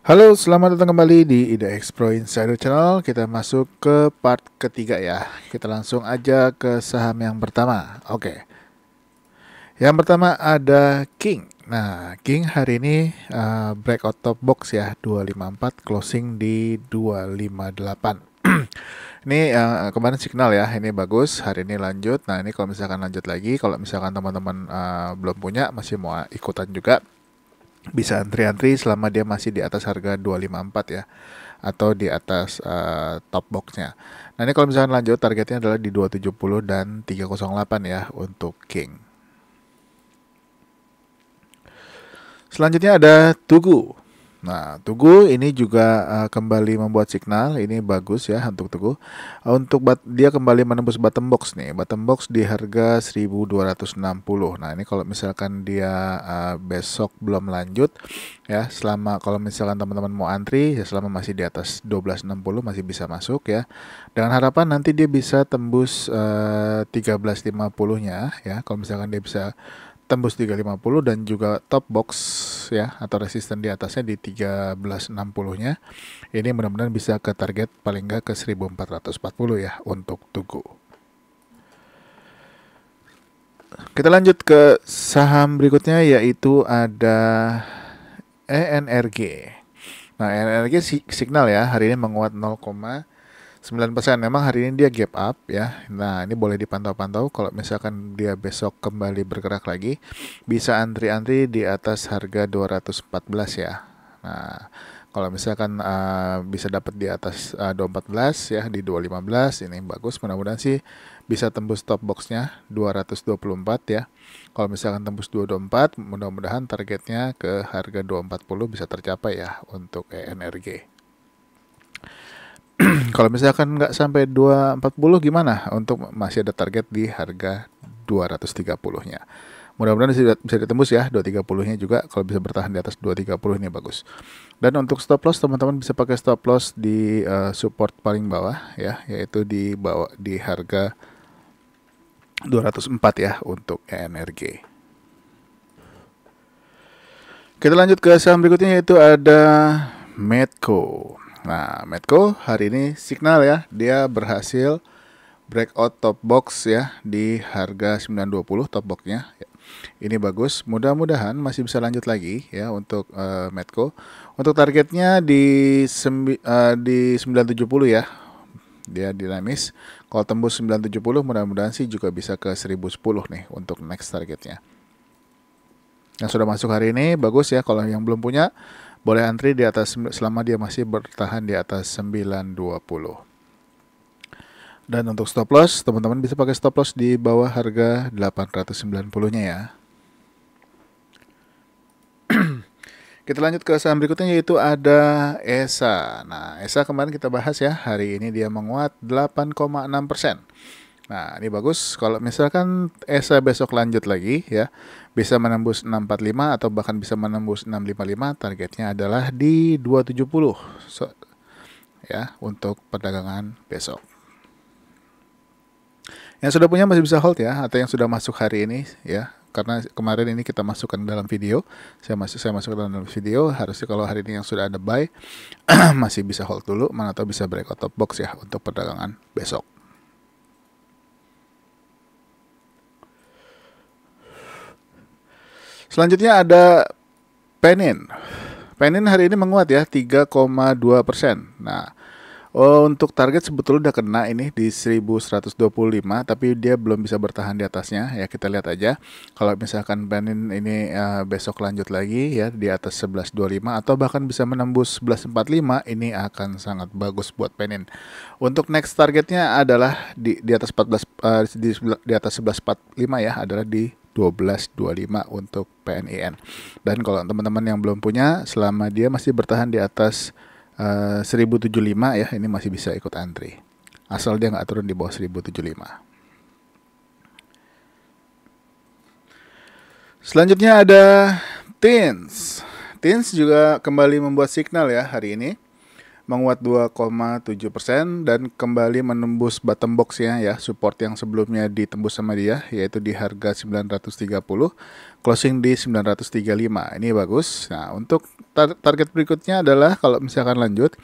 Halo, selamat datang kembali di IDX Pro Insider Channel. Kita masuk ke part ketiga ya. Kita langsung aja ke saham yang pertama. Oke. Yang pertama ada King. Nah, King hari ini breakout top box ya, 254 closing di 258. Ini kemarin signal ya, ini bagus. Hari ini lanjut. Nah, ini kalau misalkan lanjut lagi, kalau misalkan teman-teman belum punya, masih mau ikutan juga, bisa antri-antri selama dia masih di atas harga 254 ya, atau di atas top boxnya. Nah, ini kalau misalkan lanjut, targetnya adalah di 270 dan 308 ya untuk King. Selanjutnya ada Tugu. Nah, Tugu ini juga kembali membuat signal. Ini bagus ya untuk Tugu. Untuk dia kembali menembus bottom box nih. Bottom box di harga 1260. Nah, ini kalau misalkan dia besok belum lanjut ya, selama kalau misalkan teman-teman mau antri ya, selama masih di atas 1260 masih bisa masuk ya. Dengan harapan nanti dia bisa tembus 1350-nya ya. Kalau misalkan dia bisa tembus 350 dan juga top box ya, atau resisten di atasnya di 1360-nya. Ini mudah-mudahan bisa ke target paling nggak ke 1440 ya untuk Tugu. Kita lanjut ke saham berikutnya, yaitu ada ENRG. Nah, ENRG signal ya, hari ini menguat 0,9%. Memang hari ini dia gap up ya. Nah, ini boleh dipantau-pantau. Kalau misalkan dia besok kembali bergerak lagi, bisa antri-antri di atas harga 214 ya. Nah, kalau misalkan bisa dapat di atas 214 ya, di 215, ini bagus. Mudah-mudahan sih bisa tembus top boxnya 224 ya. Kalau misalkan tembus 224, mudah-mudahan targetnya ke harga 240 bisa tercapai ya untuk ENRG. Kalau misalkan nggak sampai 240 gimana? Untuk masih ada target di harga 230-nya. Mudah-mudahan bisa ditembus ya 230-nya juga. Kalau bisa bertahan di atas 230 ini bagus. Dan untuk stop loss, teman-teman bisa pakai stop loss di support paling bawah ya, yaitu di bawah di harga 204 ya untuk ENRG. Kita lanjut ke saham berikutnya, yaitu ada Medco. Nah, Medco hari ini signal ya, dia berhasil breakout top box ya di harga 920 top boxnya. Ini bagus, mudah-mudahan masih bisa lanjut lagi ya untuk Medco. Untuk targetnya di 970 ya. Dia dinamis. Kalau tembus 970, mudah-mudahan sih juga bisa ke 1010 nih untuk next targetnya. Yang sudah masuk hari ini bagus ya. Kalau yang belum punya, boleh antri di atas selama dia masih bertahan di atas 920. Dan untuk stop loss, teman-teman bisa pakai stop loss di bawah harga 890-nya ya. Kita lanjut ke saham berikutnya, yaitu ada ESA. Nah, ESA kemarin kita bahas ya, hari ini dia menguat 8,6%. Nah, ini bagus. Kalau misalkan ESA besok lanjut lagi ya, bisa menembus 645 atau bahkan bisa menembus 655, targetnya adalah di 270 ya untuk perdagangan besok. Yang sudah punya masih bisa hold ya, atau yang sudah masuk hari ini ya, karena kemarin ini kita masukkan dalam video, saya masukkan dalam video. Harusnya kalau hari ini yang sudah ada buy masih bisa hold dulu, mana tahu bisa breakout top box ya untuk perdagangan besok. Selanjutnya ada Penin. Penin hari ini menguat ya 3,2%. Nah, untuk target sebetulnya udah kena ini di 1125, tapi dia belum bisa bertahan di atasnya ya. Kita lihat aja kalau misalkan Penin ini besok lanjut lagi ya di atas 1125 atau bahkan bisa menembus 1145, ini akan sangat bagus buat Penin. Untuk next targetnya adalah di atas 14 di atas 1145 ya, adalah di 1225 untuk PNIN. Dan kalau teman-teman yang belum punya, selama dia masih bertahan di atas 1075 ya, ini masih bisa ikut antri. Asal dia nggak turun di bawah 1075. Selanjutnya ada TINS. TINS juga kembali membuat signal ya hari ini. menguat 2,7% dan kembali menembus bottom box ya, support yang sebelumnya ditembus sama dia yaitu di harga 930, closing di 935. Ini bagus. Nah, untuk target berikutnya adalah kalau misalkan lanjut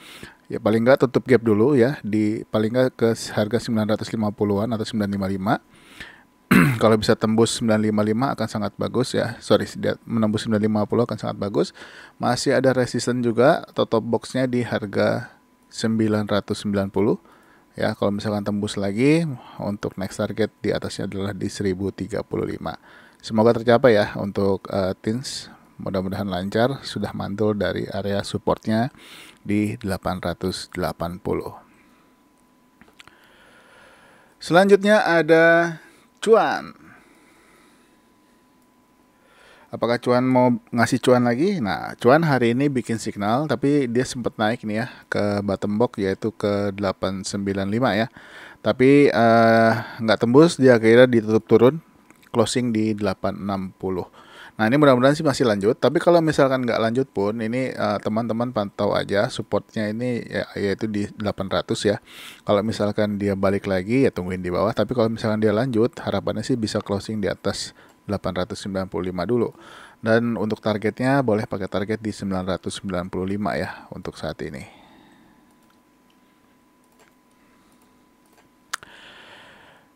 ya paling nggak tutup gap dulu ya di paling nggak ke harga 950-an atau 955. Kalau bisa tembus 955 akan sangat bagus ya. Sorry, menembus 950 akan sangat bagus. Masih ada resisten juga atau top boxnya di harga 990 ya. Kalau misalkan tembus lagi, untuk next target di atasnya adalah di 1035. Semoga tercapai ya untuk Tins. Mudah-mudahan lancar, sudah mantul dari area supportnya di 880. Selanjutnya ada cuan. Apakah cuan mau ngasih cuan lagi? Nah, cuan hari ini bikin signal, tapi dia sempat naik nih ya ke bottom box yaitu ke 895 ya. Tapi nggak tembus, dia akhirnya ditutup turun, closing di 860. Nah, ini mudah-mudahan sih masih lanjut. Tapi kalau misalkan nggak lanjut pun, ini teman-teman pantau aja supportnya ini yaitu di 800 ya. Kalau misalkan dia balik lagi ya tungguin di bawah. Tapi kalau misalkan dia lanjut, harapannya sih bisa closing di atas 895 dulu. Dan untuk targetnya boleh pakai target di 995 ya untuk saat ini.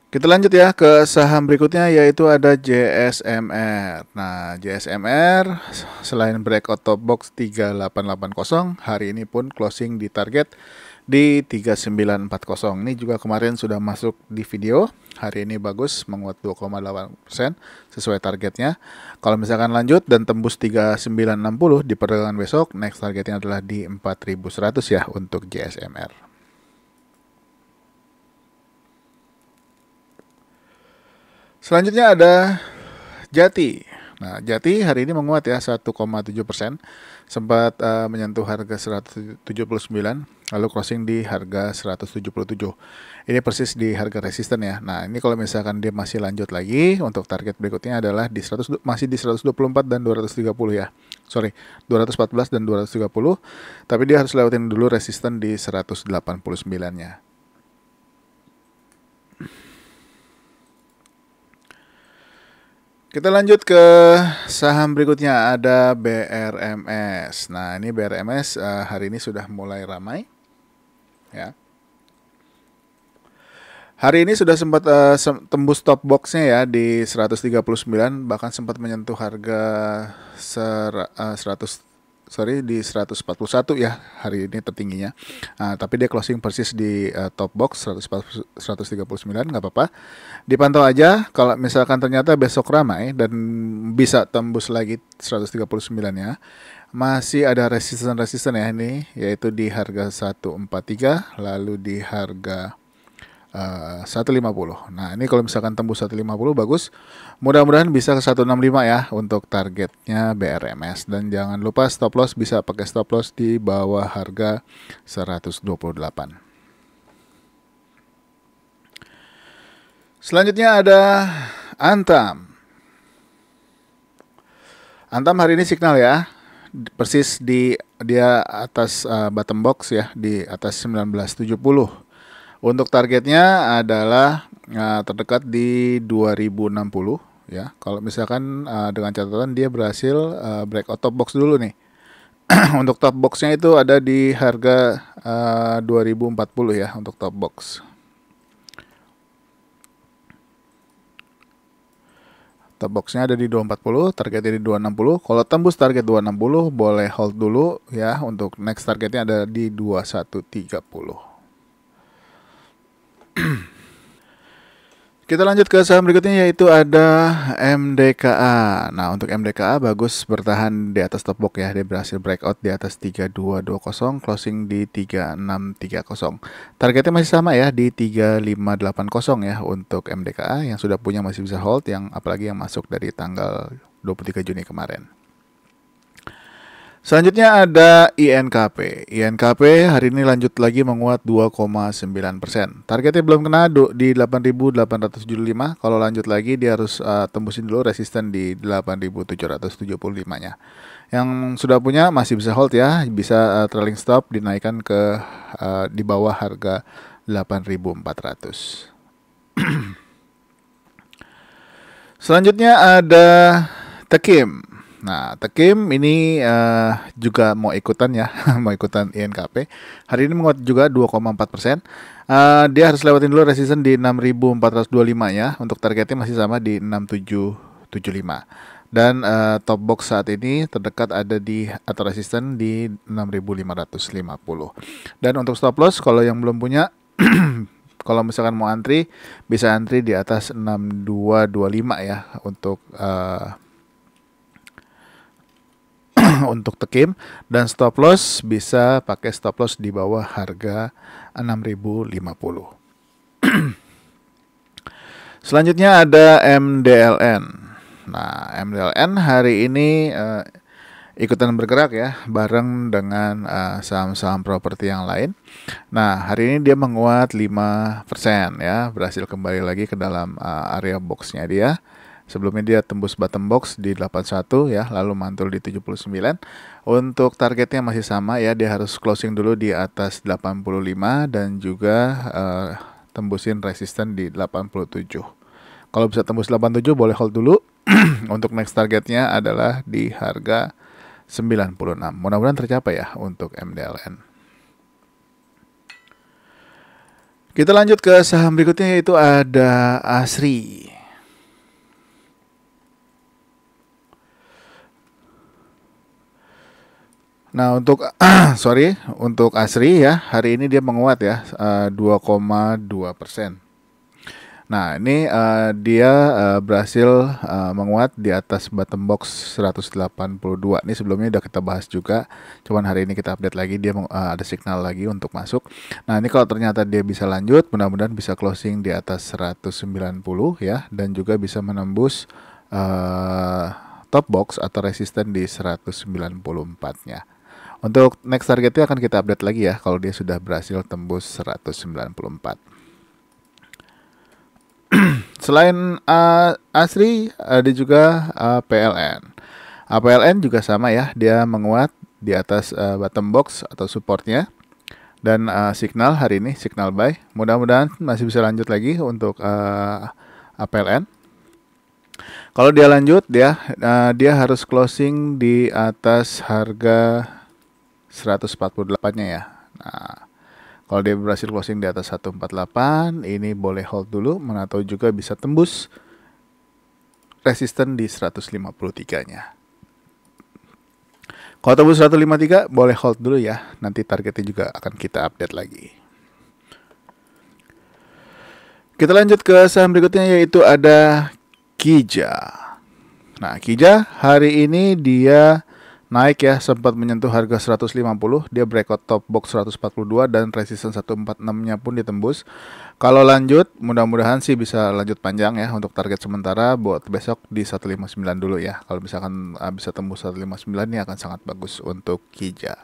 Kita lanjut ya ke saham berikutnya yaitu ada JSMR. Nah, JSMR selain breakout top box 3880, hari ini pun closing di target di 3940. Ini juga kemarin sudah masuk di video. Hari ini bagus, menguat 2,8% sesuai targetnya. Kalau misalkan lanjut dan tembus 3960 di perdagangan besok, next targetnya adalah di 4100 ya untuk JSMR. Selanjutnya ada Jati. Nah, Jati hari ini menguat ya 1,7%, sempat menyentuh harga 179, lalu crossing di harga 177. Ini persis di harga resisten ya. Nah, ini kalau misalkan dia masih lanjut lagi, untuk target berikutnya adalah di 100, masih di 124 dan 230 ya. Sorry, 214 dan 230, tapi dia harus lewatin dulu resisten di 189-nya. Kita lanjut ke saham berikutnya, ada BRMS. Nah, ini BRMS hari ini sudah mulai ramai ya. Hari ini sudah sempat tembus top boxnya ya di 139, bahkan sempat menyentuh harga 141 ya hari ini tertingginya. Tapi dia closing persis di top box 139, nggak apa-apa. Dipantau aja, kalau misalkan ternyata besok ramai dan bisa tembus lagi 139 ya. Masih ada resisten ya ini, yaitu di harga 143, lalu di harga 150. Nah, ini kalau misalkan tembus 150 bagus. Mudah-mudahan bisa ke 165 ya untuk targetnya BRMS. Dan jangan lupa stop loss bisa pakai stop loss di bawah harga 128. Selanjutnya ada Antam. Antam hari ini signal ya. Persis di dia atas bottom box ya, di atas 1970. Untuk targetnya adalah terdekat di 2060 ya. Kalau misalkan dengan catatan dia berhasil breakout top box dulu nih. Untuk top boxnya itu ada di harga 2040 ya untuk top box. Top boxnya ada di 240, targetnya di 260. Kalau tembus target 260 boleh hold dulu ya. Untuk next targetnya ada di 2130. Kita lanjut ke saham berikutnya yaitu ada MDKA. Nah, untuk MDKA bagus bertahan di atas top box ya. Dia berhasil breakout di atas 3220, closing di 3630. Targetnya masih sama ya di 3580 ya untuk MDKA. Yang sudah punya masih bisa hold, yang apalagi yang masuk dari tanggal 23 Juni kemarin. Selanjutnya ada INKP. INKP hari ini lanjut lagi menguat 2,9%. Targetnya belum kena di 8.875. Kalau lanjut lagi dia harus tembusin dulu resisten di 8.775-nya. Yang sudah punya masih bisa hold ya, bisa trailing stop dinaikkan ke di bawah harga 8.400. Selanjutnya ada Tekim. Nah, Tekim ini juga mau ikutan ya, mau ikutan INKP. Hari ini menguat juga 2,4%. Dia harus lewatin dulu resisten di 6.425 ya. Untuk targetnya masih sama di 6.775. Dan top box saat ini terdekat ada di atau resisten di 6.550. Dan untuk stop loss kalau yang belum punya kalau misalkan mau antri bisa antri di atas 6225 ya untuk untuk Tekim, dan stop loss bisa pakai stop loss di bawah harga 6.050. Selanjutnya ada MDLN. Nah, MDLN hari ini ikutan bergerak ya bareng dengan saham-saham properti yang lain. Nah, hari ini dia menguat 5% ya, berhasil kembali lagi ke dalam area boxnya dia. Sebelumnya dia tembus bottom box di 81 ya, lalu mantul di 79. Untuk targetnya masih sama ya, dia harus closing dulu di atas 85 dan juga tembusin resisten di 87. Kalau bisa tembus 87 boleh hold dulu. Untuk next targetnya adalah di harga 96. Mudah-mudahan tercapai ya untuk MDLN. Kita lanjut ke saham berikutnya yaitu ada ASRI. Nah, untuk untuk ASRI ya, hari ini dia menguat ya 2,2%. Nah, ini dia berhasil menguat di atas bottom box 182. Ini sebelumnya udah kita bahas juga, cuman hari ini kita update lagi, dia ada signal lagi untuk masuk. Nah, ini kalau ternyata dia bisa lanjut, mudah-mudahan bisa closing di atas 190 ya, dan juga bisa menembus top box atau resisten di 194-nya. Untuk next targetnya akan kita update lagi ya kalau dia sudah berhasil tembus 194. Selain ASRI ada juga PLN. PLN juga sama ya, dia menguat di atas bottom box atau supportnya dan signal hari ini signal buy. Mudah-mudahan masih bisa lanjut lagi untuk PLN. Kalau dia lanjut dia harus closing di atas harga 148-nya ya. Nah, kalau dia berhasil closing di atas 148, ini boleh hold dulu, atau juga bisa tembus resisten di 153-nya. Kalau tembus 153, boleh hold dulu ya. Nanti targetnya juga akan kita update lagi. Kita lanjut ke saham berikutnya yaitu ada Kija. Nah, Kija hari ini dia naik ya, sempat menyentuh harga 150, dia breakout top box 142 dan resisten 146-nya pun ditembus. Kalau lanjut, mudah-mudahan sih bisa lanjut panjang ya. Untuk target sementara buat besok di 159 dulu ya. Kalau misalkan bisa tembus 159 ini akan sangat bagus untuk Kija.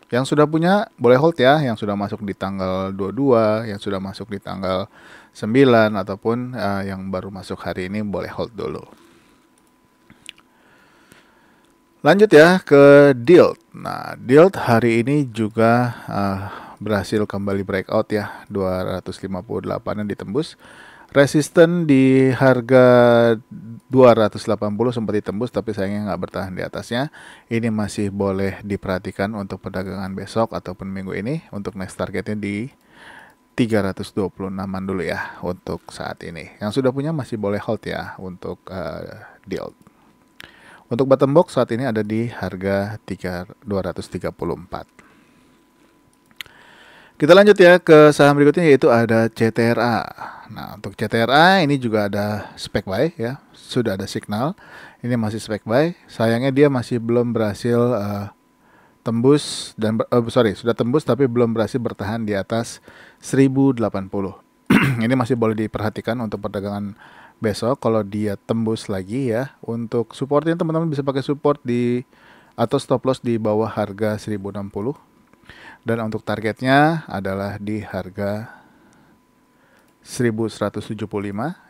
Yang sudah punya boleh hold ya, yang sudah masuk di tanggal 22, yang sudah masuk di tanggal 9 ataupun yang baru masuk hari ini boleh hold dulu. Lanjut ya ke Dild. Nah, Dild hari ini juga berhasil kembali breakout ya, 258 yang ditembus. Resisten di harga 280 sempat ditembus, tapi sayangnya nggak bertahan di atasnya. Ini masih boleh diperhatikan untuk perdagangan besok ataupun minggu ini. Untuk next targetnya di 326-an dulu ya untuk saat ini. Yang sudah punya masih boleh hold ya untuk Dild. Untuk bottom box saat ini ada di harga 234. Kita lanjut ya ke saham berikutnya yaitu ada CTRA. Nah, untuk CTRA ini juga ada spek buy ya. Sudah ada signal. Ini masih spek buy. Sayangnya dia masih belum berhasil tembus dan sudah tembus tapi belum berhasil bertahan di atas 1080. Ini masih boleh diperhatikan untuk perdagangan besok kalau dia tembus lagi ya. Untuk supportnya teman-teman bisa pakai support di atau stop loss di bawah harga 1060. Dan untuk targetnya adalah di harga 1175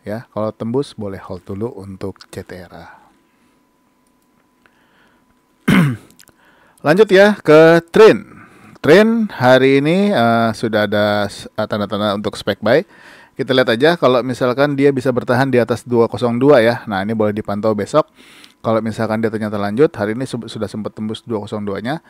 ya. Kalau tembus boleh hold dulu untuk CTRA. Lanjut ya ke trend. Trend hari ini sudah ada tanda-tanda untuk spek buy. Kita lihat aja kalau misalkan dia bisa bertahan di atas 202 ya. Nah, ini boleh dipantau besok. Kalau misalkan dia ternyata lanjut, hari ini sudah sempat tembus 202-nya.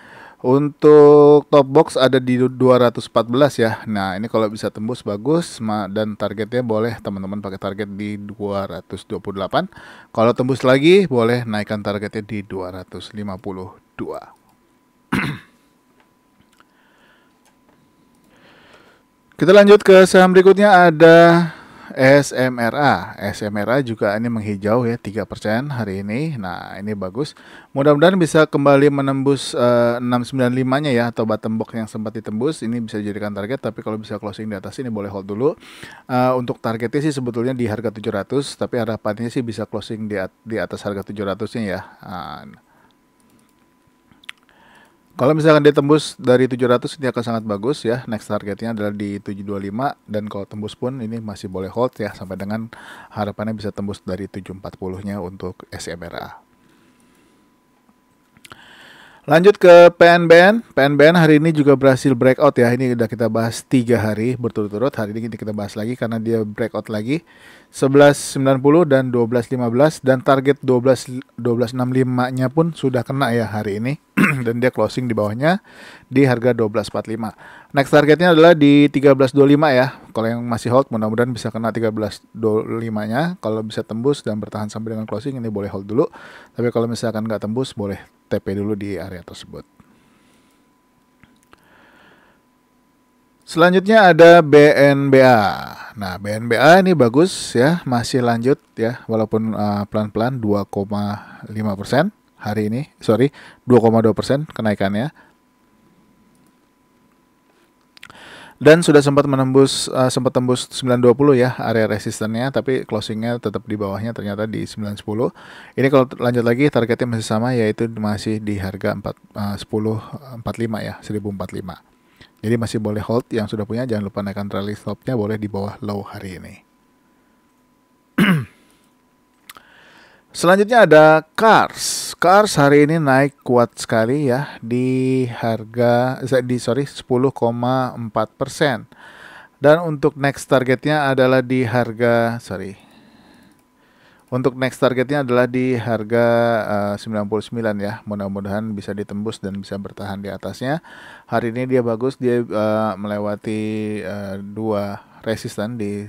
Untuk top box ada di 214 ya. Nah, ini kalau bisa tembus bagus, dan targetnya boleh teman-teman pakai target di 228. Kalau tembus lagi boleh naikkan targetnya di 252. Kita lanjut ke saham berikutnya, ada SMRA. SMRA juga ini menghijau ya 3% hari ini. Nah, ini bagus. Mudah-mudahan bisa kembali menembus 695-nya ya, atau bottom box yang sempat ditembus. Ini bisa dijadikan target, tapi kalau bisa closing di atas ini boleh hold dulu. Untuk targetnya sih sebetulnya di harga 700, tapi harapannya sih bisa closing di atas harga 700-nya ya. Kalau misalkan dia tembus dari 700 ini akan sangat bagus ya. Next targetnya adalah di 725, dan kalau tembus pun ini masih boleh hold ya, sampai dengan harapannya bisa tembus dari 740-nya untuk SMRA. Lanjut ke PNBN. PNBN hari ini juga berhasil breakout ya. Ini udah kita bahas 3 hari berturut-turut. Hari ini kita bahas lagi karena dia breakout lagi. 11.90 dan 12.15, dan target 12.65-nya pun sudah kena ya hari ini. Dan dia closing di bawahnya di harga 12.45. Next targetnya adalah di 13.25 ya. Kalau yang masih hold mudah-mudahan bisa kena 13.25-nya. Kalau bisa tembus dan bertahan sampai dengan closing ini boleh hold dulu. Tapi kalau misalkan nggak tembus boleh TP dulu di area tersebut. Selanjutnya ada BNBA. Nah, BNBA ini bagus ya, masih lanjut ya, walaupun pelan-pelan 2,5% hari ini, 2,2% kenaikannya. Dan sudah sempat tembus 920 ya area resistennya, tapi closingnya tetap di bawahnya ternyata di 910. Ini kalau lanjut lagi targetnya masih sama, yaitu masih di harga 1045 ya, 1045. Jadi masih boleh hold, yang sudah punya jangan lupa naikkan trailing stopnya boleh di bawah low hari ini. Selanjutnya ada Cars. Cars hari ini naik kuat sekali ya di harga 10,4%. Dan untuk next targetnya adalah di harga di harga 99 ya. Mudah-mudahan bisa ditembus dan bisa bertahan di atasnya. Hari ini dia bagus, dia melewati 2 resisten di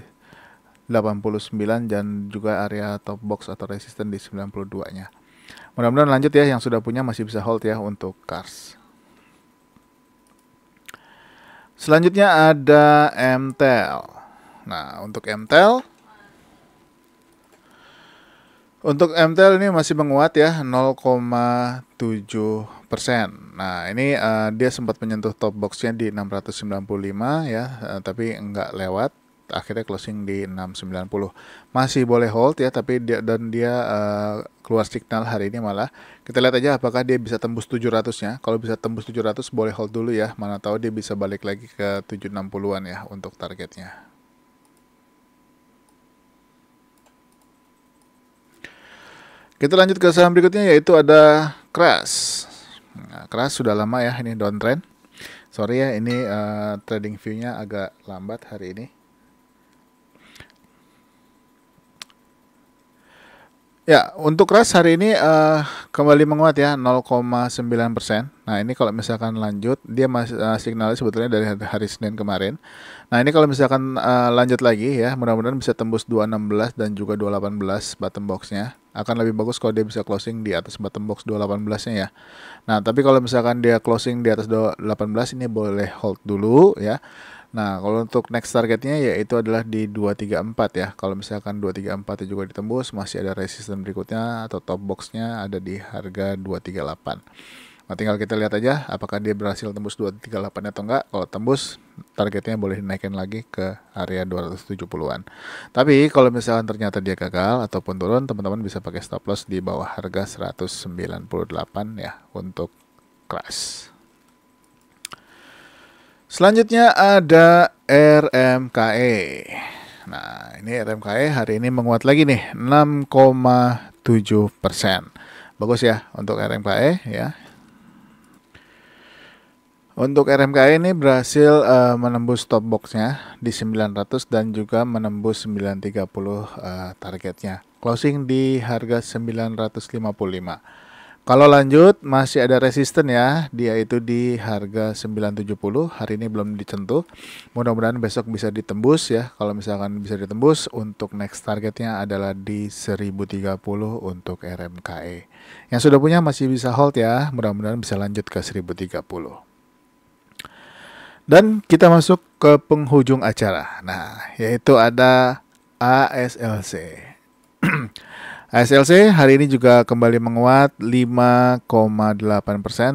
89 dan juga area top box atau resisten di 92-nya. Mudah-mudahan lanjut ya, yang sudah punya masih bisa hold ya untuk Cars. Selanjutnya ada MTEL. Nah, untuk MTEL ini masih menguat ya, 0,7%. Nah, ini dia sempat menyentuh top boxnya di 695 ya, tapi enggak lewat. Akhirnya closing di 690. Masih boleh hold ya, tapi dia keluar signal hari ini malah. Kita lihat aja apakah dia bisa tembus 700-nya. Kalau bisa tembus 700 boleh hold dulu ya. Mana tahu dia bisa balik lagi ke 760-an ya untuk targetnya. Kita lanjut ke saham berikutnya, yaitu ada Crash. Nah, Crash sudah lama ya ini downtrend. Sorry ya, ini trading view-nya agak lambat hari ini. Ya, untuk Crash hari ini kembali menguat ya, 0,9%. Nah, ini kalau misalkan lanjut, dia masih signalnya sebetulnya dari hari Senin kemarin. Nah, ini kalau misalkan lanjut lagi ya, mudah-mudahan bisa tembus 216 dan juga 218 bottom box-nya. Akan lebih bagus kalau dia bisa closing di atas bottom box 218-nya ya. Nah, tapi kalau misalkan dia closing di atas 218 ini boleh hold dulu ya. Nah, kalau untuk next targetnya yaitu adalah di 234 ya. Kalau misalkan 234 juga ditembus, masih ada resisten berikutnya atau top boxnya ada di harga 238. Nah, tinggal kita lihat aja apakah dia berhasil tembus 238 atau enggak. Kalau tembus, targetnya boleh dinaikin lagi ke area 270-an. Tapi kalau misalkan ternyata dia gagal ataupun turun, teman-teman bisa pakai stop loss di bawah harga 198 ya untuk kelas. Selanjutnya ada RMKE. Nah, ini RMKE hari ini menguat lagi nih, 6,7%. Bagus ya untuk RMKE ya. Untuk RMKE ini berhasil menembus top boxnya di 900 dan juga menembus 930 targetnya. Closing di harga 955. Kalau lanjut masih ada resisten ya, dia itu di harga 970, hari ini belum disentuh. Mudah-mudahan besok bisa ditembus ya. Kalau misalkan bisa ditembus, untuk next targetnya adalah di 1030 untuk RMKE. Yang sudah punya masih bisa hold ya, mudah-mudahan bisa lanjut ke 1030. Dan kita masuk ke penghujung acara. Nah, yaitu ada ASLC. ASLC hari ini juga kembali menguat 5,8%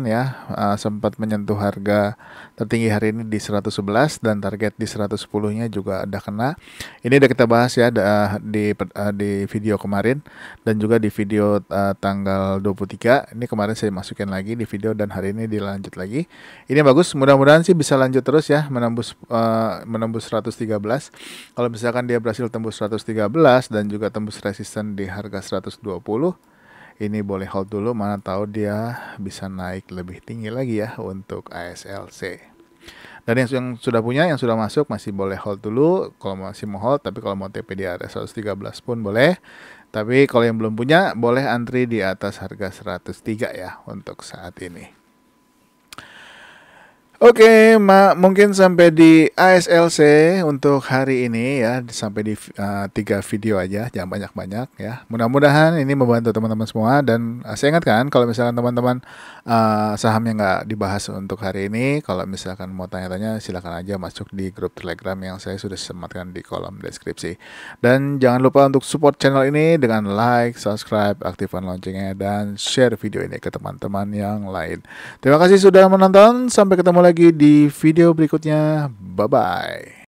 ya, sempat menyentuh harga tertinggi hari ini di 111 dan target di 110-nya juga ada kena. Ini udah kita bahas ya di video kemarin dan juga di video tanggal 23. Ini kemarin saya masukin lagi di video dan hari ini dilanjut lagi. Ini bagus, mudah-mudahan sih bisa lanjut terus ya, menembus 113. Kalau misalkan dia berhasil tembus 113 dan juga tembus resisten di harga 120, ini boleh hold dulu, mana tahu dia bisa naik lebih tinggi lagi ya untuk ASLC. Dan yang sudah punya, yang sudah masuk masih boleh hold dulu kalau masih mau hold, tapi kalau mau TP di area 113 pun boleh. Tapi kalau yang belum punya, boleh antri di atas harga 103 ya untuk saat ini. Oke, mungkin sampai di ASLC untuk hari ini ya, sampai di 3 video aja, jangan banyak-banyak ya. Mudah-mudahan ini membantu teman-teman semua dan saya ingatkan kalau misalkan teman-teman sahamnya nggak dibahas untuk hari ini, kalau misalkan mau tanya-tanya silakan aja masuk di grup Telegram yang saya sudah sematkan di kolom deskripsi. Dan jangan lupa untuk support channel ini dengan like, subscribe, aktifkan loncengnya dan share video ini ke teman-teman yang lain. Terima kasih sudah menonton, sampai ketemu lagi di video berikutnya. Bye-bye.